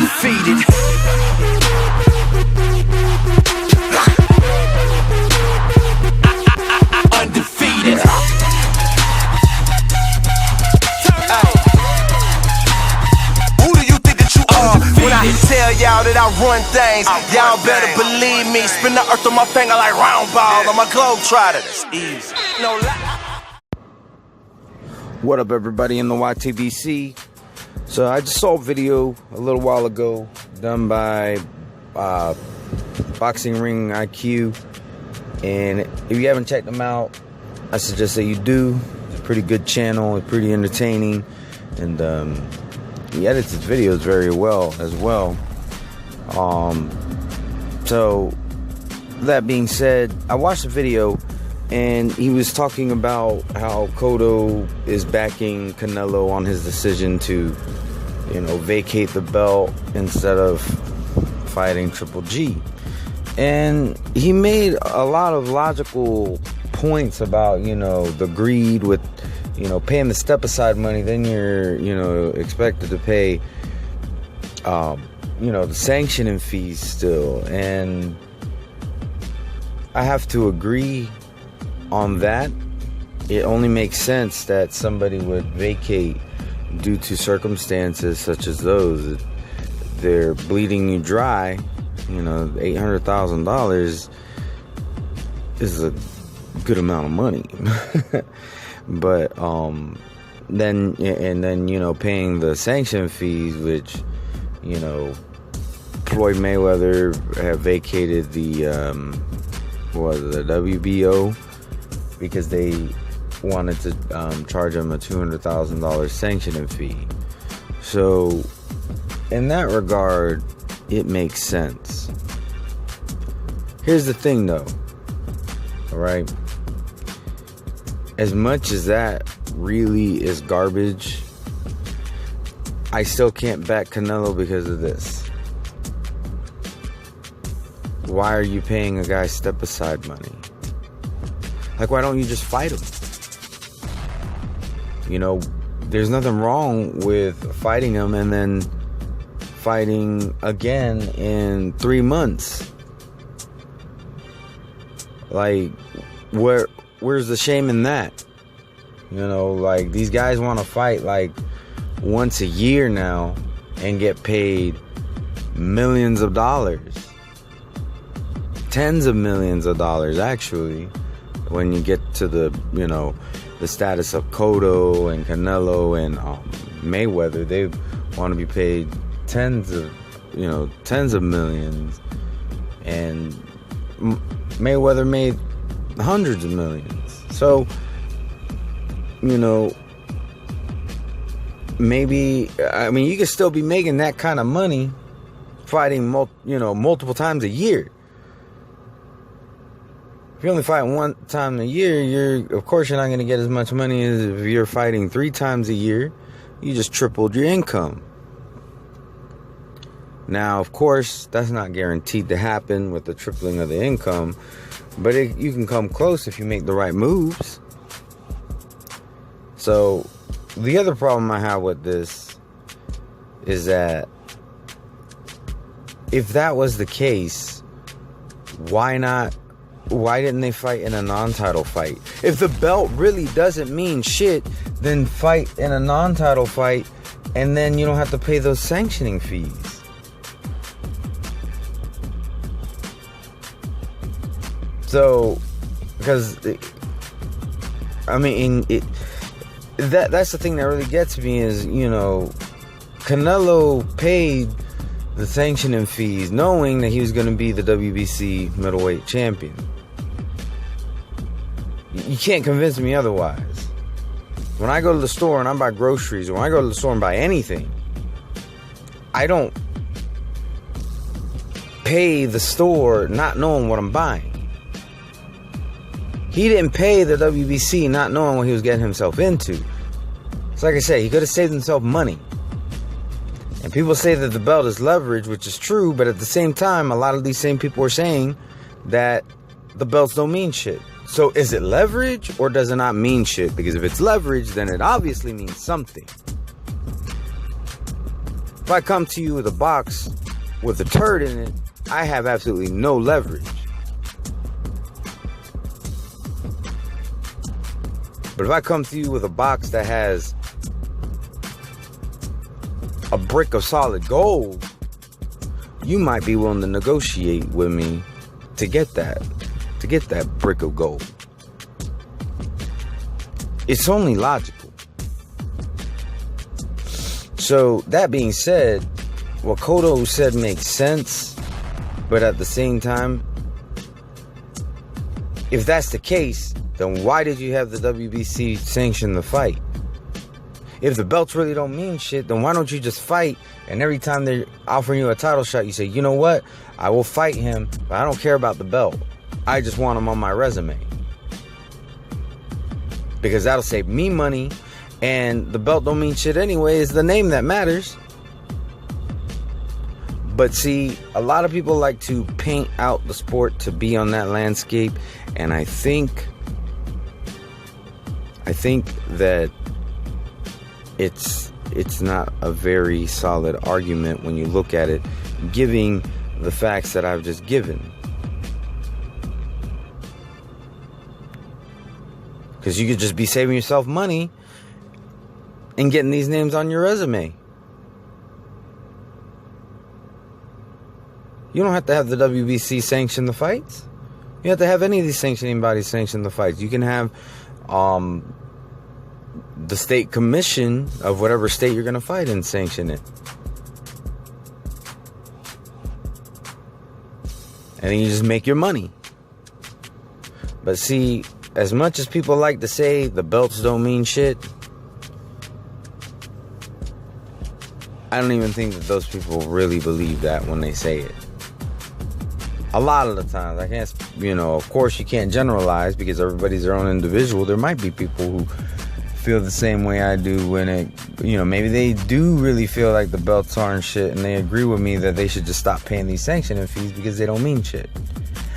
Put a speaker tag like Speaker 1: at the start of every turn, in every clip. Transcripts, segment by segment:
Speaker 1: undefeated. Undefeated. Who do you think that you are? When I tell y'all that I run things, y'all better believe me. Spin the earth on my finger like round ball. I'm a globetrotter. That's easy. No lie.
Speaker 2: What up, everybody in the YTBC? So I just saw a video a little while ago done by Boxing Ring IQ, and if you haven't checked them out, I suggest that you do. It's a pretty good channel. It's pretty entertaining, and he edits his videos very well as well. So that being said, I watched the video, and he was talking about how Cotto is backing Canelo on his decision to, vacate the belt instead of fighting Triple G. And he made a lot of logical points about, the greed with, paying the step-aside money. Then you're, expected to pay, the sanctioning fees still. And I have to agree on that. It only makes sense that somebody would vacate due to circumstances such as those. They're bleeding you dry. $800,000 is a good amount of money. But then paying the sanction fees, which Floyd Mayweather have vacated the WBO because they wanted to charge him a $200,000 sanctioning fee. So in that regard, it makes sense. Here's the thing, though. All right, as much as that really is garbage, I still can't back Canelo because of this. Why are you paying a guy step-aside money? Like, why don't you just fight him? There's nothing wrong with fighting him and then fighting again in 3 months. Like, where's the shame in that? These guys want to fight like once a year now and get paid millions of dollars. Tens of millions of dollars, actually, when you get to the status of Cotto and Canelo and Mayweather. They want to be paid tens of millions, and Mayweather made hundreds of millions. So maybe, you could still be making that kind of money fighting multiple times a year. If you only fight one time a year, of course you're not going to get as much money as if you're fighting 3 times a year. You just tripled your income. Now, of course, that's not guaranteed to happen with the tripling of the income, but you can come close if you make the right moves. So, the other problem I have with this is that if that was the case, why didn't they fight in a non-title fight? If the belt really doesn't mean shit, then fight in a non-title fight, and then you don't have to pay those sanctioning fees. So, because that's the thing that really gets me is, Canelo paid the sanctioning fees knowing that he was going to be the WBC middleweight champion. You can't convince me otherwise. When I go to the store and I buy groceries, or when I go to the store and buy anything, I don't pay the store not knowing what I'm buying. He didn't pay the WBC not knowing what he was getting himself into. It's like I said, he could have saved himself money. And people say that the belt is leverage, which is true, but at the same time, a lot of these same people are saying that the belts don't mean shit. So is it leverage or does it not mean shit? Because if it's leverage, then it obviously means something. If I come to you with a box with a turd in it, I have absolutely no leverage. But if I come to you with a box that has a brick of solid gold, you might be willing to negotiate with me to get that brick of gold. It's only logical. So that being said, what Cotto said makes sense, but at the same time, if that's the case, then why did you have the WBC sanction the fight? If the belts really don't mean shit, then why don't you just fight? And every time they're offering you a title shot, you say, you know what? I will fight him, but I don't care about the belt. I just want him on my resume. Because that'll save me money, and the belt don't mean shit anyway. It's the name that matters. But see, a lot of people like to paint out the sport to be on that landscape, and I think that it's not a very solid argument when you look at it, giving the facts that I've just given. Because you could just be saving yourself money and getting these names on your resume. You don't have to have the WBC sanction the fights. You have to have any of these sanctioning bodies sanction the fights. You can have the state commission of whatever state you're going to fight in sanction it. And then you just make your money. But see, as much as people like to say the belts don't mean shit, I don't even think that those people really believe that when they say it. A lot of the times, I can't, of course you can't generalize because everybody's their own individual. There might be people who feel the same way I do when it, maybe they do really feel like the belts aren't shit and they agree with me that they should just stop paying these sanctioning fees because they don't mean shit.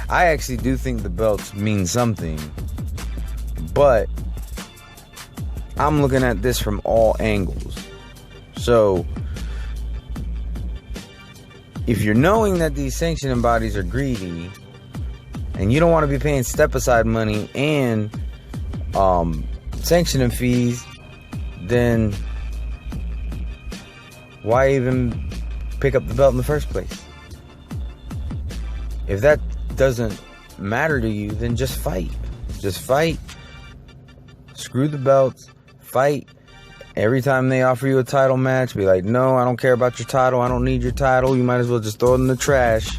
Speaker 2: I actually do think the belts mean something, but I'm looking at this from all angles. So if you're knowing that these sanctioning bodies are greedy and you don't want to be paying step-aside money and sanctioning fees, then why even pick up the belt in the first place? If that doesn't matter to you, then just fight. Just fight. Screw the belts. Fight. Every time they offer you a title match, be like, no, I don't care about your title. I don't need your title. You might as well just throw it in the trash.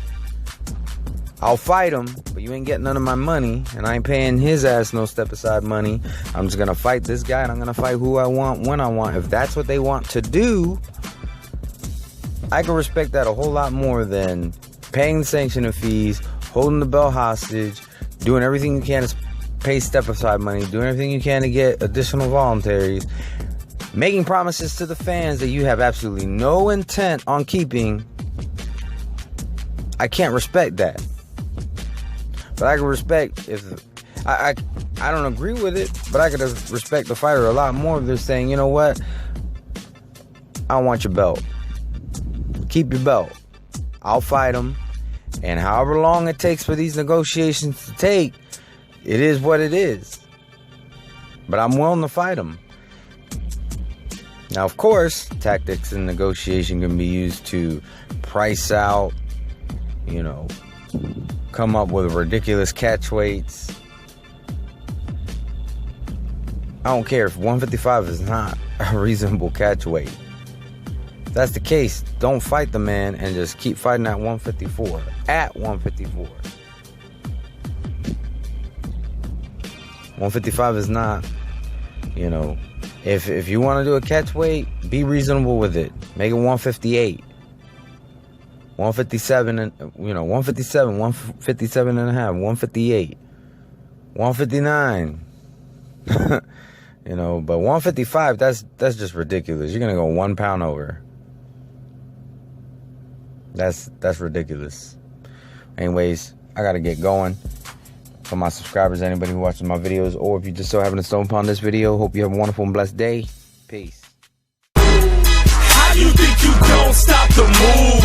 Speaker 2: I'll fight him, but you ain't getting none of my money, and I ain't paying his ass no step-aside money. I'm just going to fight this guy, and I'm going to fight who I want when I want. If that's what they want to do, I can respect that a whole lot more than paying the sanctioning fees, holding the belt hostage, doing everything you can to pay step-aside money, doing everything you can to get additional voluntaries, making promises to the fans that you have absolutely no intent on keeping. I can't respect that. But I can respect if I don't agree with it, but I could respect the fighter a lot more if they're saying, you know what, I don't want your belt. Keep your belt. I'll fight him, and however long it takes for these negotiations to take, it is what it is. But I'm willing to fight him. Now, of course, tactics in negotiation can be used to price out, come up with ridiculous catch weights. I don't care if 155 is not a reasonable catch weight. If that's the case, don't fight the man and just keep fighting at 154. At 154. 155 is not, if you want to do a catch weight, be reasonable with it. Make it 158. 157 and 157, 157 and a half, 158, 159. But 155, that's just ridiculous. You're gonna go 1 pound over. That's ridiculous. Anyways, I gotta get going. For my subscribers, anybody who watches my videos, or if you just so happen to stumble upon this video, hope you have a wonderful and blessed day. Peace.
Speaker 1: How you think you gon' don't stop the move.